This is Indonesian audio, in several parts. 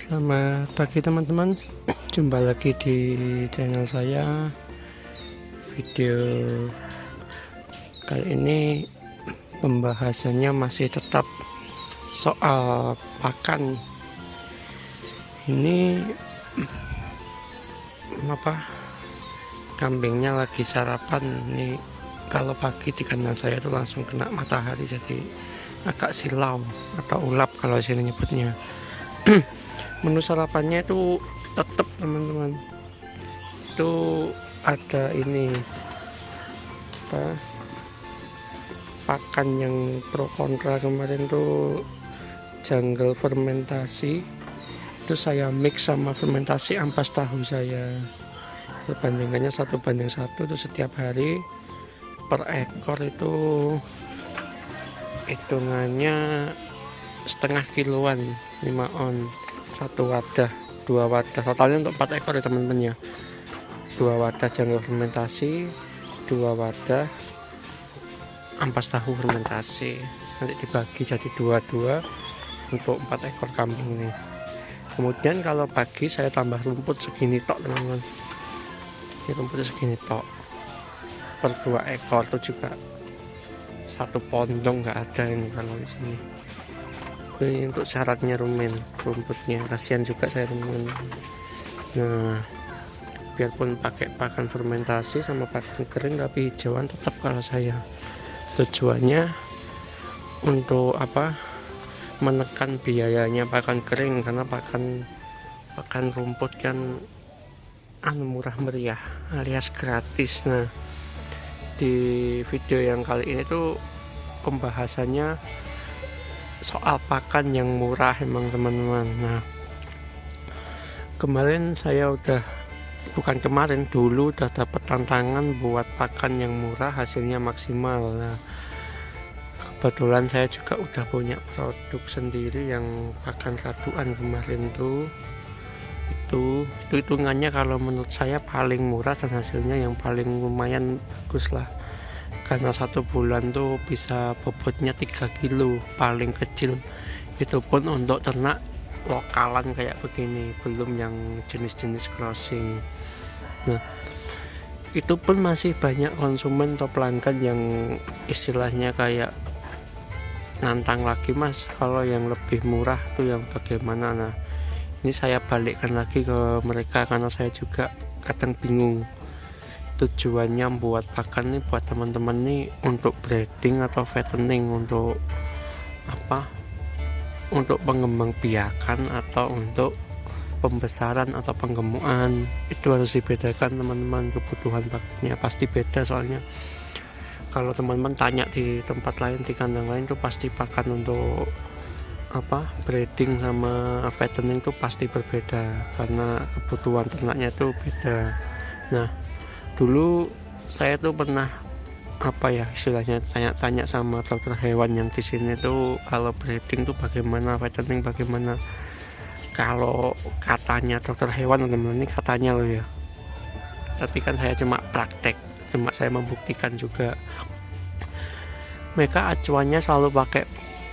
Selamat pagi teman-teman, jumpa lagi di channel saya. Video kali ini pembahasannya masih tetap soal pakan. Ini kambingnya lagi sarapan nih. Kalau pagi di kandang saya itu langsung kena matahari, jadi agak silau atau ulap kalau sini nyebutnya. Menu sarapannya itu tetap teman-teman, itu ada ini pakan yang pro kontra kemarin tuh jungle fermentasi, itu saya mix sama fermentasi ampas tahu saya. Perbandingannya 1:1 itu setiap hari per ekor itu hitungannya setengah kiloan, 5 on, 1 wadah, 2 wadah, totalnya untuk 4 ekor ya teman-teman ya. 2 wadah jungle fermentasi, 2 wadah ampas tahu fermentasi, nanti dibagi jadi 2-2 untuk 4 ekor kambing nih. Kemudian kalau pagi saya tambah rumput segini tok teman-teman, ini rumputnya segini tok per 2 ekor, itu juga 1 pondong nggak ada ini kalau di sini. Ini untuk syaratnya rumen rumputnya, kasihan juga saya rumen. Nah, biarpun pakai pakan fermentasi sama pakan kering, tapi hijauan tetap kalau saya. Tujuannya untuk menekan biayanya pakan kering, karena pakan rumput kan murah meriah alias gratis. Nah, di video yang kali ini tuh pembahasannya soal pakan yang murah emang teman-teman. Nah, dulu udah dapat tantangan buat pakan yang murah hasilnya maksimal. Nah, kebetulan saya juga udah punya produk sendiri yang pakan raduan kemarin tuh. Itu hitungannya kalau menurut saya paling murah dan hasilnya yang paling lumayan bagus lah, karena 1 bulan tuh bisa bobotnya 3 kilo paling kecil, itu pun untuk ternak lokalan kayak begini, belum yang jenis-jenis crossing. Nah, itu pun masih banyak konsumen atau pelanggan yang istilahnya kayak nantang lagi, mas kalau yang lebih murah tuh yang bagaimana. Nah, ini saya balikkan lagi ke mereka karena saya juga kadang bingung tujuannya buat pakan nih buat teman-teman nih, untuk breeding atau fattening, untuk untuk pengembang biakan atau untuk pembesaran atau penggemukan. Itu harus dibedakan teman-teman, kebutuhan pakannya pasti beda. Soalnya kalau teman-teman tanya di tempat lain, di kandang lain tuh pasti pakan untuk breeding sama fattening tuh pasti berbeda karena kebutuhan ternaknya tuh beda. Nah, dulu saya tuh pernah istilahnya tanya-tanya sama dokter hewan yang di sini tuh, kalau breeding tuh bagaimana, fattening bagaimana. Kalau katanya dokter hewan teman-teman, ini katanya loh ya, tapi kan saya cuma praktek, cuma saya membuktikan juga. Mereka acuannya selalu pakai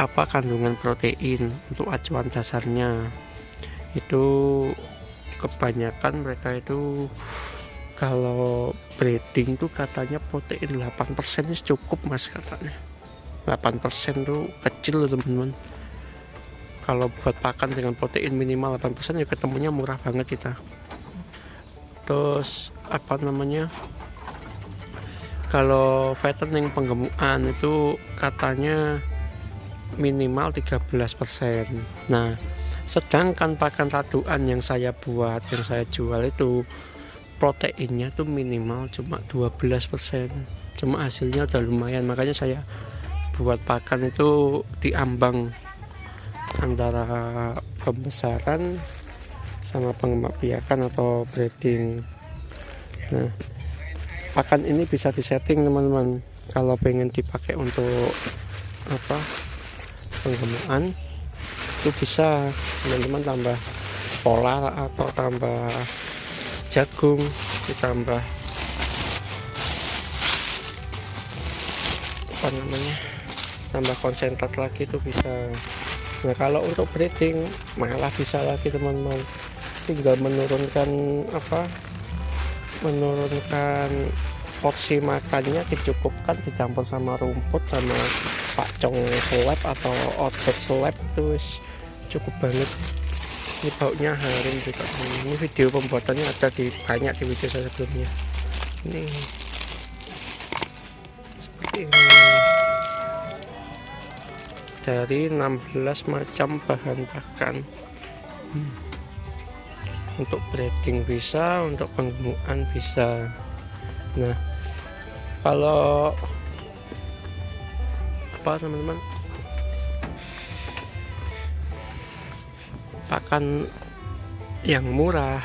kandungan protein untuk acuan dasarnya. Itu kebanyakan mereka itu kalau breeding tuh katanya protein 8% cukup mas, katanya 8% tuh kecil loh teman-teman. Kalau buat pakan dengan protein minimal 8% ya ketemunya murah banget kita. Terus kalau fattening penggemukan itu katanya minimal 13%. Nah, sedangkan pakan raduan yang saya buat, yang saya jual itu proteinnya tuh minimal cuma 12%, cuma hasilnya udah lumayan. Makanya saya buat pakan itu diambang antara pembesaran sama pengembang biakan atau breeding. Nah, pakan ini bisa disetting teman-teman, kalau pengen dipakai untuk penggemukan itu bisa teman-teman tambah polar atau tambah jagung, ditambah tambah konsentrat lagi itu bisa. Nah kalau untuk breeding malah bisa lagi teman-teman, tinggal menurunkan porsi makannya, dicukupkan, dicampur sama rumput sama pakcong seleb atau outback seleb, terus cukup banget. Ini baunya harum juga. Ini video pembuatannya ada banyak di video saya sebelumnya. Ini seperti ini, dari 16 macam bahan pakan. Untuk breeding bisa, untuk penggunaan bisa. Nah kalau apa teman-teman, pakan yang murah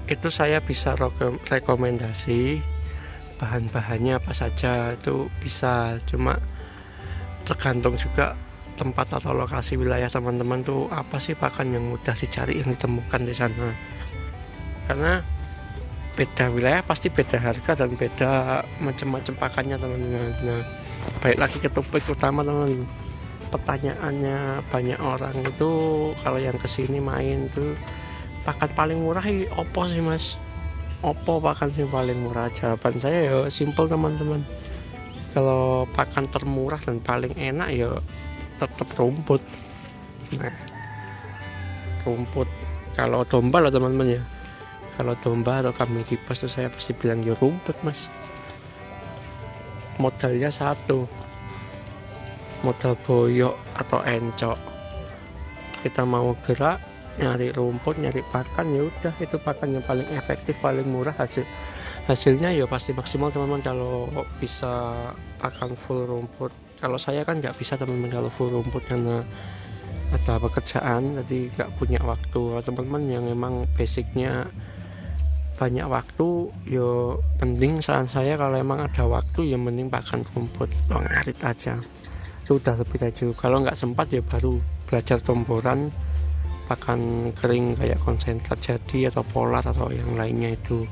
itu saya bisa rekomendasi bahan-bahannya apa saja, itu bisa, cuma tergantung juga tempat atau lokasi wilayah teman-teman tuh apa sih pakan yang mudah dicari, yang ditemukan di sana. Karena beda wilayah pasti beda harga dan beda macam-macam pakannya teman-teman. Nah baik lagi ke topik utama teman-teman, pertanyaannya banyak orang itu kalau yang kesini main tuh pakan paling murah opo sih mas, opo pakan sih paling murah? Jawaban saya ya simple teman-teman, kalau pakan termurah dan paling enak ya tetap rumput. Nah rumput, kalau domba lah teman-teman ya, kalau domba atau kambing kibas tuh saya pasti bilang ya rumput mas. Modalnya satu, modal boyok atau encok. Kita mau gerak nyari rumput, nyari pakan, ya udah itu pakan yang paling efektif, paling murah, hasilnya ya pasti maksimal teman-teman kalau bisa pakan full rumput. Kalau saya kan nggak bisa teman-teman kalau full rumput karena ada pekerjaan, jadi nggak punya waktu. Teman-teman yang memang basicnya banyak waktu, yo penting saran saya kalau emang ada waktu ya mending pakan rumput, ngarit aja, itu udah lebih dari cukup. Kalau nggak sempat ya baru belajar tomboran, pakan kering kayak konsentrat jadi atau polar atau yang lainnya, itu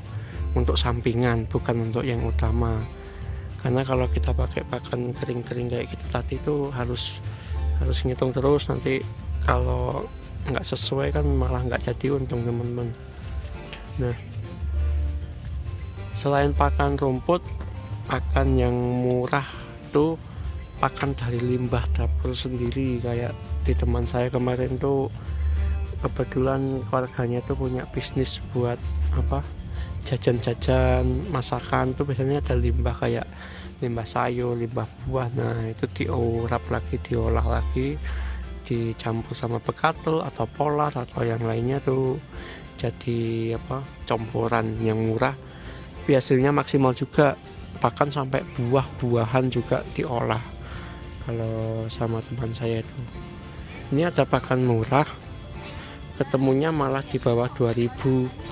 untuk sampingan bukan untuk yang utama. Karena kalau kita pakai pakan kering-kering kayak gitu tadi itu harus ngitung terus, nanti kalau nggak sesuai kan malah nggak jadi untung teman-teman. Nah selain pakan rumput, pakan yang murah tuh pakan dari limbah dapur sendiri. Kayak di teman saya kemarin tuh kebetulan keluarganya tuh punya bisnis buat jajan-jajan masakan tuh, biasanya ada limbah kayak limbah sayur, limbah buah. Nah itu diurap lagi, diolah lagi, dicampur sama bekatul atau polar atau yang lainnya tuh jadi campuran yang murah, hasilnya maksimal juga. Bahkan sampai buah-buahan juga diolah kalau sama teman saya itu. Ini ada pakan murah ketemunya malah di bawah 2000.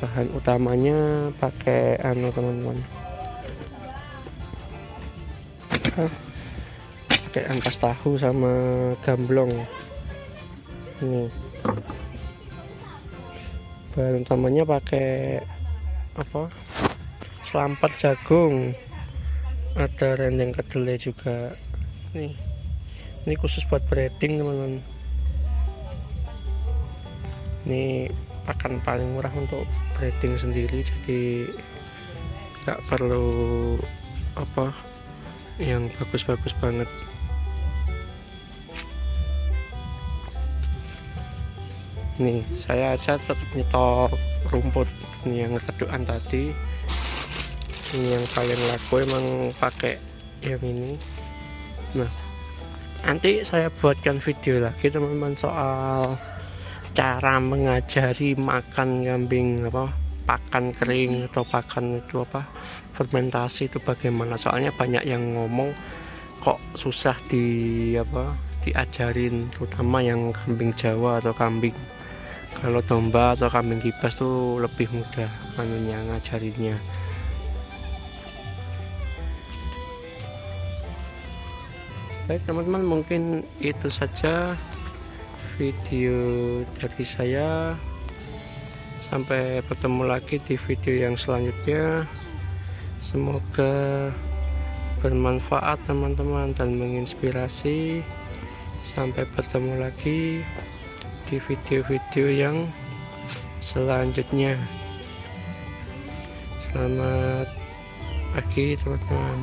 Bahan utamanya pakai teman-teman, pakai ampas tahu sama gamblong. Ini bahan utamanya pakai selampat jagung, ada rendeng kedelai juga. Ini khusus buat breeding teman-teman. Ini pakan paling murah untuk breeding sendiri, jadi nggak perlu yang bagus-bagus banget. Nih saya aja tetap nyetok rumput. Ini yang redukan tadi, ini yang paling laku emang pakai yang ini. Nah nanti saya buatkan video lagi teman-teman soal cara mengajari makan kambing pakan kering atau pakan itu fermentasi itu bagaimana. Soalnya banyak yang ngomong kok susah diajarin, terutama yang kambing Jawa atau kambing. Kalau domba atau kambing kibas tuh lebih mudah ngajarinnya. Baik teman-teman, mungkin itu saja video dari saya. Sampai bertemu lagi di video yang selanjutnya. Semoga bermanfaat teman-teman dan menginspirasi. Sampai bertemu lagi di video-video yang selanjutnya. Selamat pagi teman-teman.